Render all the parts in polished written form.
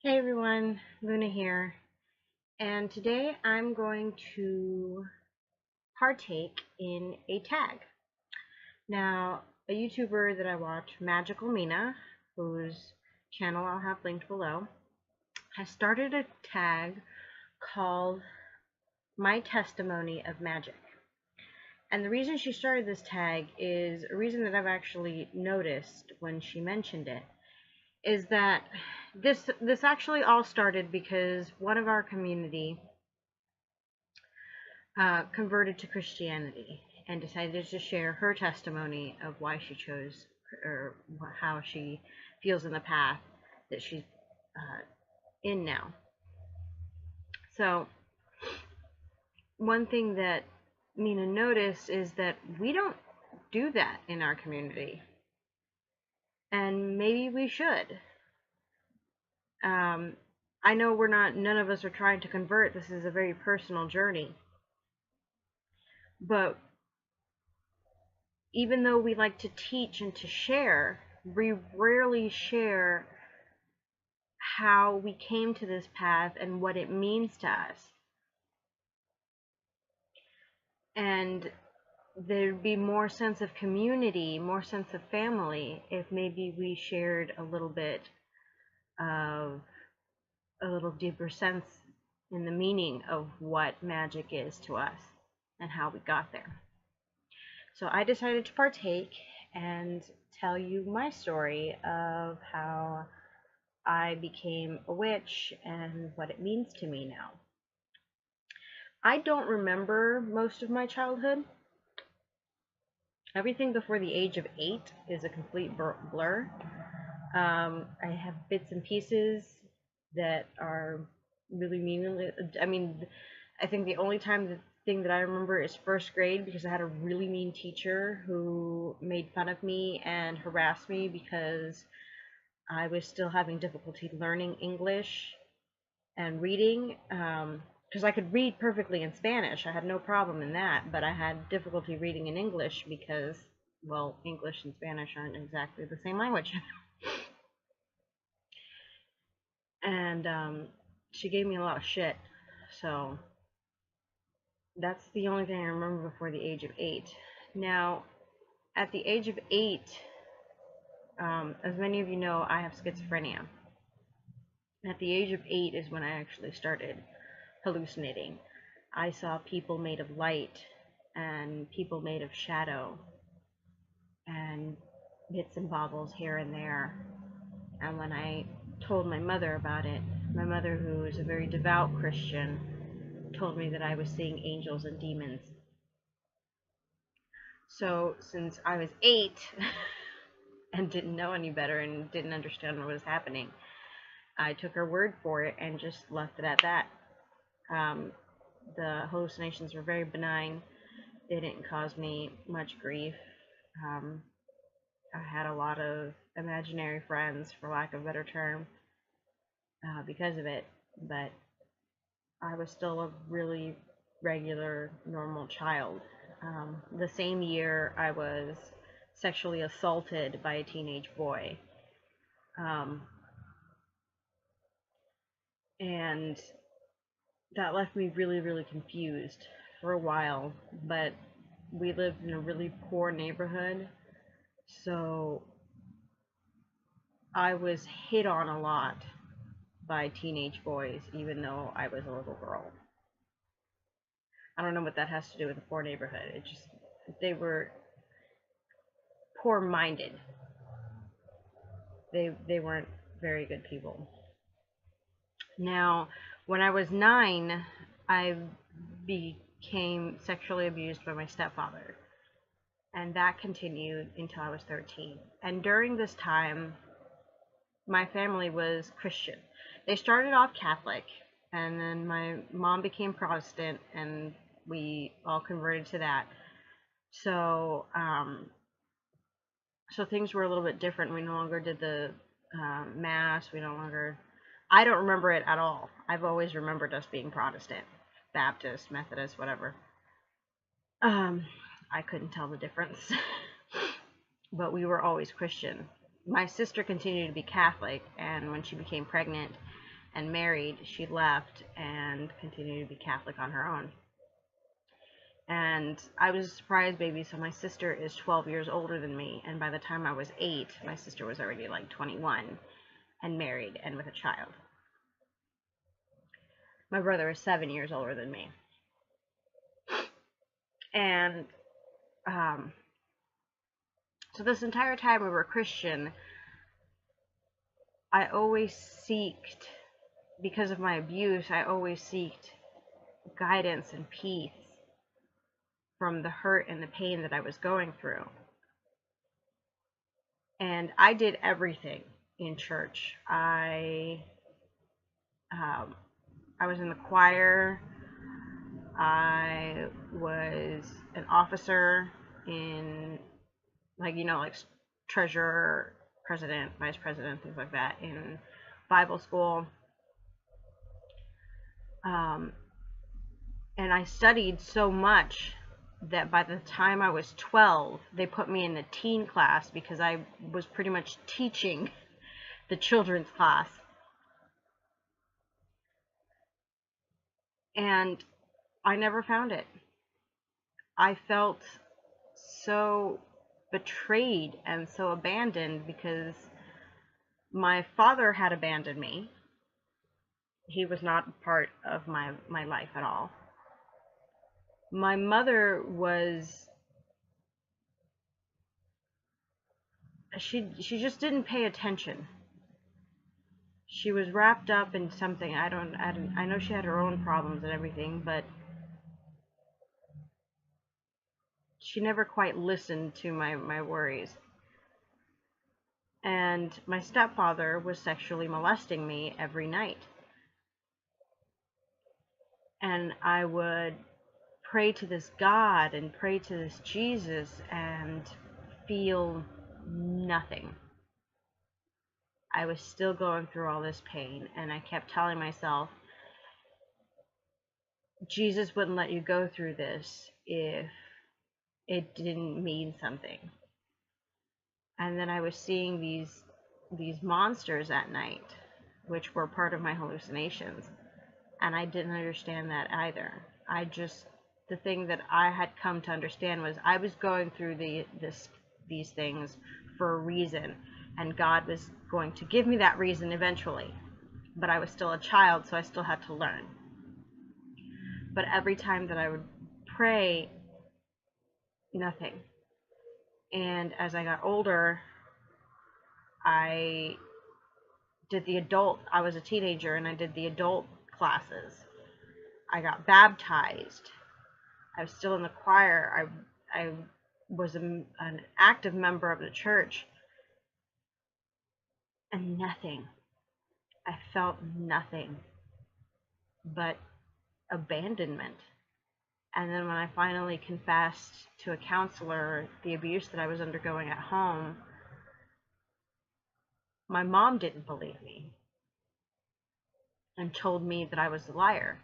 Hey everyone, Luna here, and today I'm going to partake in a tag. Now, a YouTuber that I watch, Magickal Mina, whose channel I'll have linked below, has started a tag called My Testimony of Magic. And the reason she started this tag is a reason that I've actually noticed when she mentioned it, is that this actually all started because one of our community converted to Christianity and decided to share her testimony of why she chose or how she feels in the path that she's in now. So one thing that Mina noticed is that we don't do that in our community, and maybe we should. I know none of us are trying to convert. This is a very personal journey. But even though we like to teach and to share, we rarely share how we came to this path and what it means to us. And there'd be more sense of community, more sense of family if maybe we shared a little bit of a little deeper sense in the meaning of what magic is to us and how we got there. So I decided to partake and tell you my story of how I became a witch and what it means to me now. I don't remember most of my childhood. Everything before the age of 8 is a complete blur. I have bits and pieces that are really meaningless. I mean, I think the only thing that I remember is first grade, because I had a really mean teacher who made fun of me and harassed me because I was still having difficulty learning English and reading. Because I could read perfectly in Spanish. I had no problem in that, but I had difficulty reading in English because, well, English and Spanish aren't exactly the same language. And she gave me a lot of shit, so that's the only thing I remember before the age of 8. Now, at the age of 8, as many of you know, I have schizophrenia. At the age of 8 is when I actually started hallucinating. I saw people made of light and people made of shadow and bits and bobbles here and there. And when I told my mother about it, my mother, who is a very devout Christian, told me that I was seeing angels and demons. So since I was 8 and didn't know any better and didn't understand what was happening, I took her word for it and just left it at that. The hallucinations were very benign. They didn't cause me much grief. I had a lot of imaginary friends, for lack of a better term, because of it, but I was still a really regular, normal child. The same year, I was sexually assaulted by a teenage boy. And that left me really, really confused for a while, but we lived in a really poor neighborhood, so I was hit on a lot by teenage boys, even though I was a little girl. I don't know what that has to do with a poor neighborhood. It just, they were poor-minded. They weren't very good people. Now, when I was 9, I became sexually abused by my stepfather, and that continued until I was 13. And during this time, my family was Christian. They started off Catholic, and then my mom became Protestant, and we all converted to that. So, so things were a little bit different. We no longer did the mass. I don't remember it at all. I've always remembered us being Protestant, Baptist, Methodist, whatever. I couldn't tell the difference, but we were always Christian. My sister continued to be Catholic, and when she became pregnant, and married, she left and continued to be Catholic on her own. And I was a surprise baby, so my sister is 12 years older than me, and by the time I was 8, my sister was already like 21 and married and with a child. My brother is 7 years older than me. And so this entire time we were Christian, I always seeked, because of my abuse, I always seeked guidance and peace from the hurt and the pain that I was going through. And I did everything in church. I was in the choir. I was an officer in, like, treasurer, president, vice president, things like that in Bible school. And I studied so much that by the time I was 12, they put me in the teen class because I was pretty much teaching the children's class. And I never found it. I felt so betrayed and so abandoned because my father had abandoned me. He was not part of my life at all. My mother was, she just didn't pay attention. She was wrapped up in something. I know she had her own problems and everything, but she never quite listened to my worries. And my stepfather was sexually molesting me every night. And I would pray to this God and pray to this Jesus and feel nothing. I was still going through all this pain, and I kept telling myself, Jesus wouldn't let you go through this if it didn't mean something. And then I was seeing these monsters at night, which were part of my hallucinations, and I didn't understand that either. The thing that I had come to understand was I was going through these things for a reason, and God was going to give me that reason eventually. But I was still a child, so I still had to learn. But every time that I would pray, nothing. And as I got older, I was a teenager, and I did the adult classes. I got baptized. I was still in the choir. I was an active member of the church. And nothing. I felt nothing but abandonment. And then when I finally confessed to a counselor the abuse that I was undergoing at home, my mom didn't believe me and told me that I was a liar.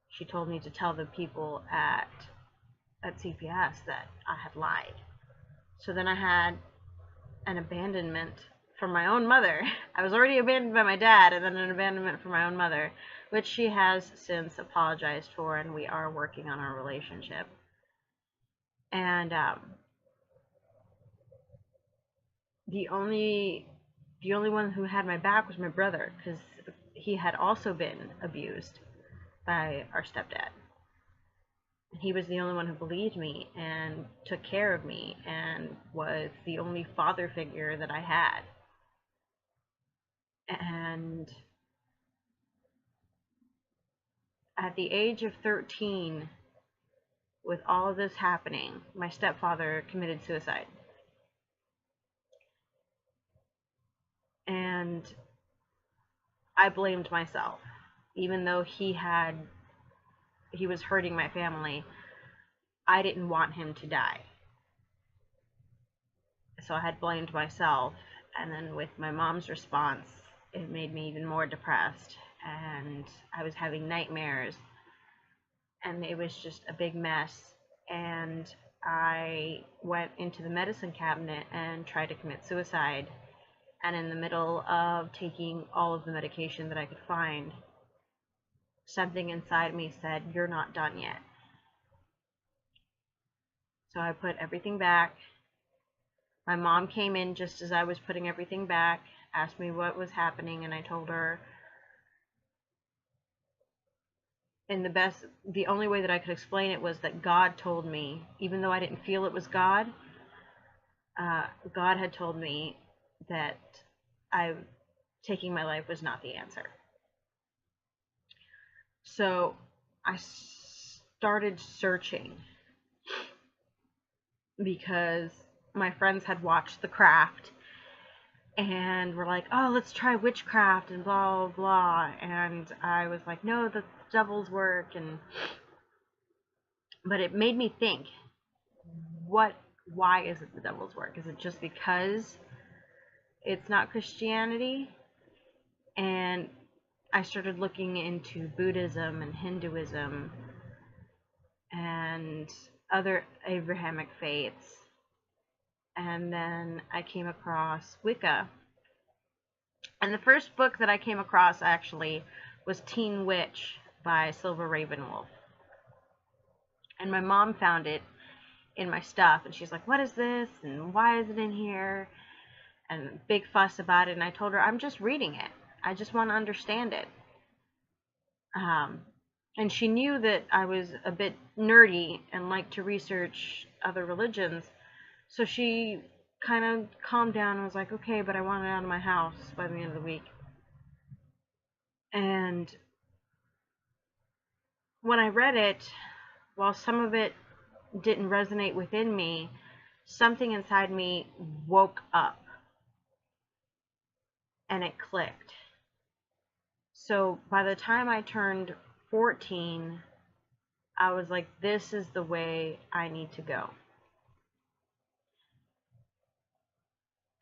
She told me to tell the people at CPS that I had lied. So then I had an abandonment from my own mother. I was already abandoned by my dad, and then an abandonment from my own mother, which she has since apologized for, and we are working on our relationship. And the only one who had my back was my brother, because he had also been abused by our stepdad. He was the only one who believed me and took care of me and was the only father figure that I had. And at the age of 13, with all of this happening, my stepfather committed suicide. And I blamed myself. Even though he was hurting my family, I didn't want him to die. So I had blamed myself, and then with my mom's response, it made me even more depressed, and I was having nightmares, and it was just a big mess. And I went into the medicine cabinet and tried to commit suicide, And in the middle of taking all of the medication that I could find, something inside me said, "You're not done yet." So I put everything back. My mom came in just as I was putting everything back, asked me what was happening, and I told her the only way that I could explain it was that God told me, even though I didn't feel it was God, God had told me that taking my life was not the answer. So I started searching because my friends had watched The Craft and were like, "Oh, let's try witchcraft and blah, blah, blah." And I was like, "No, the devil's work." But it made me think, why is it the devil's work? Is it just because it's not Christianity? And I started looking into Buddhism and Hinduism and other Abrahamic faiths. And then I came across Wicca. And the first book that I came across actually was Teen Witch by Silver Ravenwolf. And my mom found it in my stuff, and she's like, "What is this? And why is it in here?" And big fuss about it. And I told her, "I'm just reading it. I just want to understand it." And she knew that I was a bit nerdy and liked to research other religions. So she kind of calmed down and was like, "Okay, but I want it out of my house by the end of the week." And when I read it, while some of it didn't resonate within me, something inside me woke up and it clicked. So by the time I turned 14, I was like, this is the way I need to go.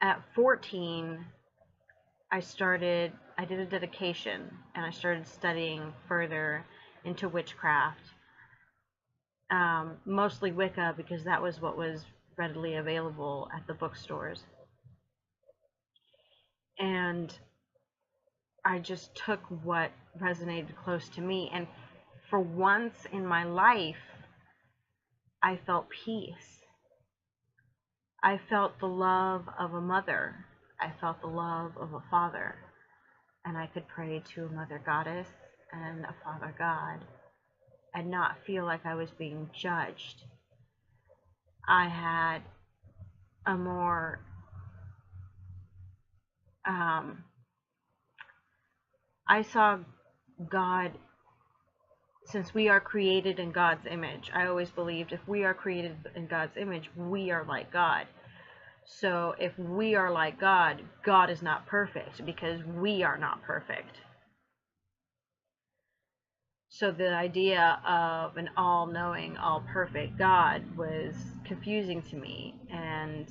At 14, I did a dedication, and I started studying further into witchcraft. Mostly Wicca, because that was what was readily available at the bookstores. And I just took what resonated close to me, and for once in my life, I felt peace. I felt the love of a mother. I felt the love of a father. And I could pray to a mother goddess and a father god and not feel like I was being judged. I had a more I saw God, since we are created in God's image. I always believed if we are created in God's image, we are like God. So if we are like God, God is not perfect because we are not perfect. So the idea of an all-knowing, all-perfect God was confusing to me. And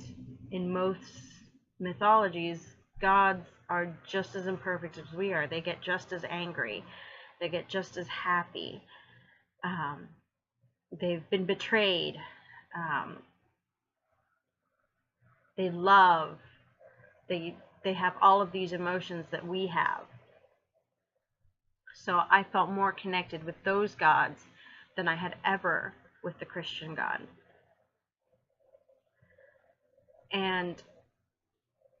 in most mythologies, gods are just as imperfect as we are. They get just as angry. They get just as happy. They've been betrayed. They love. They have all of these emotions that we have. So I felt more connected with those gods than I had ever with the Christian God. And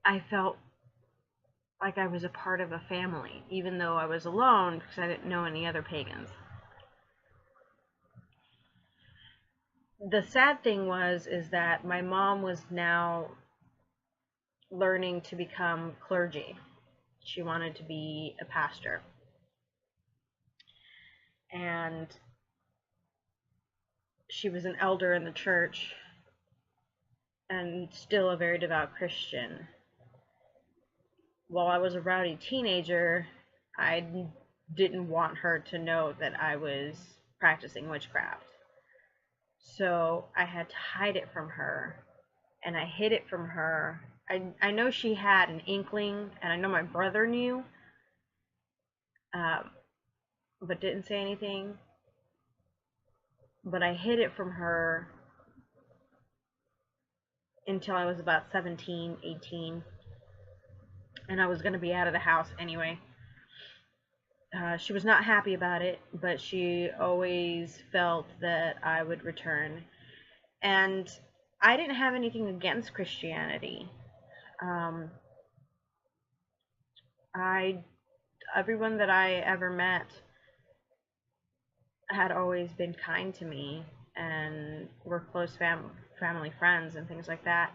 I felt like I was a part of a family, even though I was alone because I didn't know any other pagans. The sad thing is that my mom was now learning to become clergy. She wanted to be a pastor. And she was an elder in the church and still a very devout Christian. While I was a rowdy teenager, I didn't want her to know that I was practicing witchcraft. So I had to hide it from her, and I hid it from her. I know she had an inkling, and I know my brother knew, but didn't say anything. But I hid it from her until I was about 17, 18. and I was going to be out of the house anyway. She was not happy about it, but she always felt that I would return. And I didn't have anything against Christianity. Um, Everyone that I ever met had always been kind to me and were close family friends and things like that.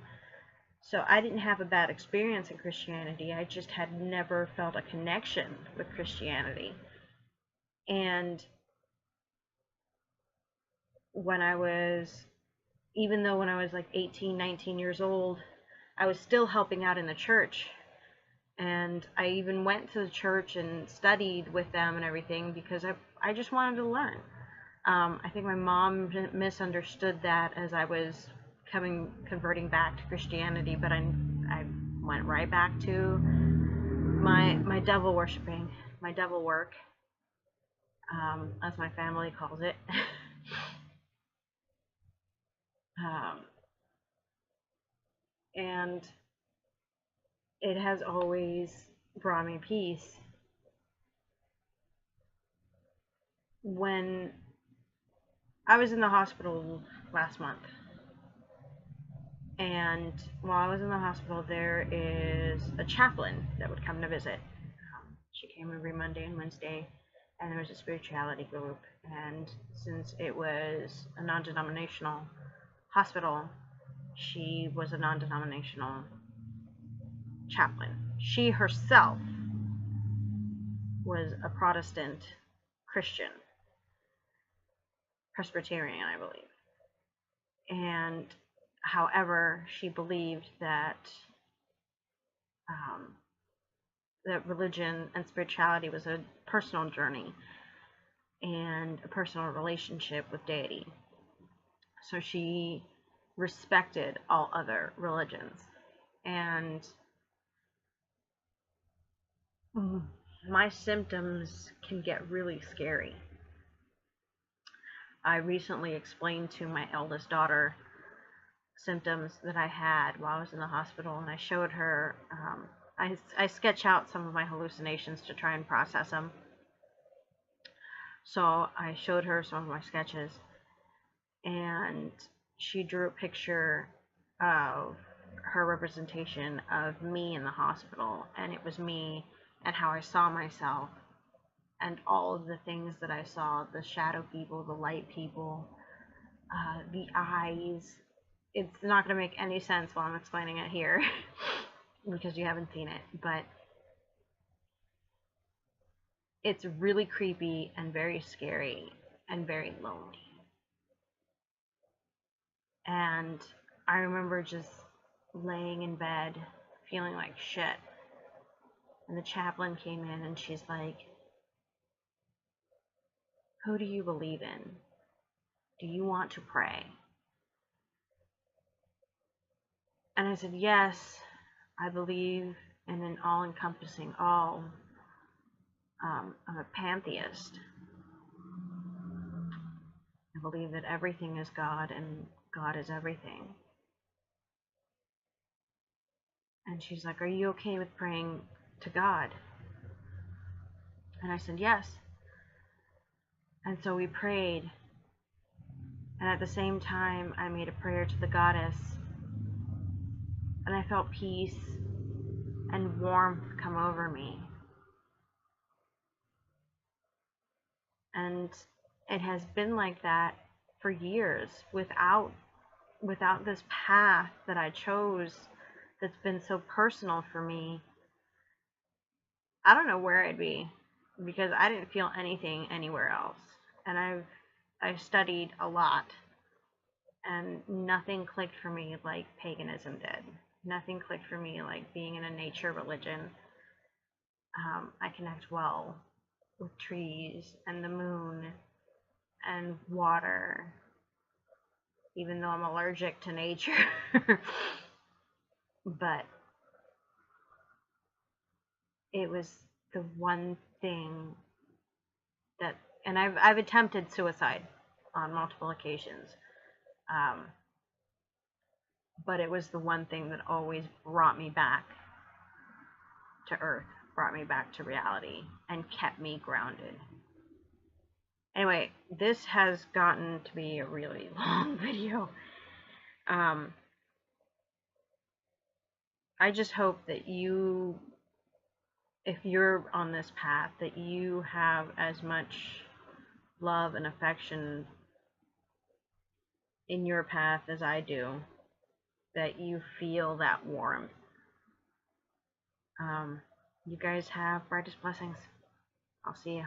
So I didn't have a bad experience in Christianity. I just had never felt a connection with Christianity. And when I was, even though when I was like 18, 19 years old, I was still helping out in the church. And I even went to the church and studied with them and everything because I just wanted to learn. I think my mom misunderstood that as I was converting back to Christianity, but I went right back to my devil worshiping, my devil work, as my family calls it. And it has always brought me peace. When I was in the hospital last month, and while I was in the hospital, there is a chaplain that would come to visit. She came every Monday and Wednesday, and there was a spirituality group. And since it was a non-denominational hospital, she was a non-denominational chaplain. She herself was a Protestant Christian, Presbyterian, I believe. And however, she believed that that religion and spirituality was a personal journey and a personal relationship with deity. So she respected all other religions. And my symptoms can get really scary. I recently explained to my eldest daughter symptoms that I had while I was in the hospital, and I showed her, I sketch out some of my hallucinations to try and process them. So I showed her some of my sketches, and she drew a picture of her representation of me in the hospital, and it was me and how I saw myself and all of the things that I saw, the shadow people, the light people, the eyes. It's not going to make any sense while I'm explaining it here because you haven't seen it, but it's really creepy and very scary and very lonely. And I remember just laying in bed feeling like shit, and the chaplain came in and she's like, "Who do you believe in? Do you want to pray?" And I said, "Yes, I believe in an all-encompassing all. I'm a pantheist. I believe that everything is God and God is everything." And she's like, "Are you okay with praying to God?" And I said, "Yes." And so we prayed. And at the same time, I made a prayer to the goddess. And I felt peace and warmth come over me. And it has been like that for years without this path that I chose that's been so personal for me. I don't know where I'd be because I didn't feel anything anywhere else. And I've studied a lot, and nothing clicked for me like paganism did. Nothing clicked for me like being in a nature religion. I connect well with trees and the moon and water, even though I'm allergic to nature. But it was the one thing that, and I've attempted suicide on multiple occasions, but it was the one thing that always brought me back to Earth, brought me back to reality, and kept me grounded. Anyway, this has gotten to be a really long video. I just hope that you, if you're on this path, that you have as much love and affection in your path as I do, that you feel that warmth. You guys have brightest blessings. I'll see you.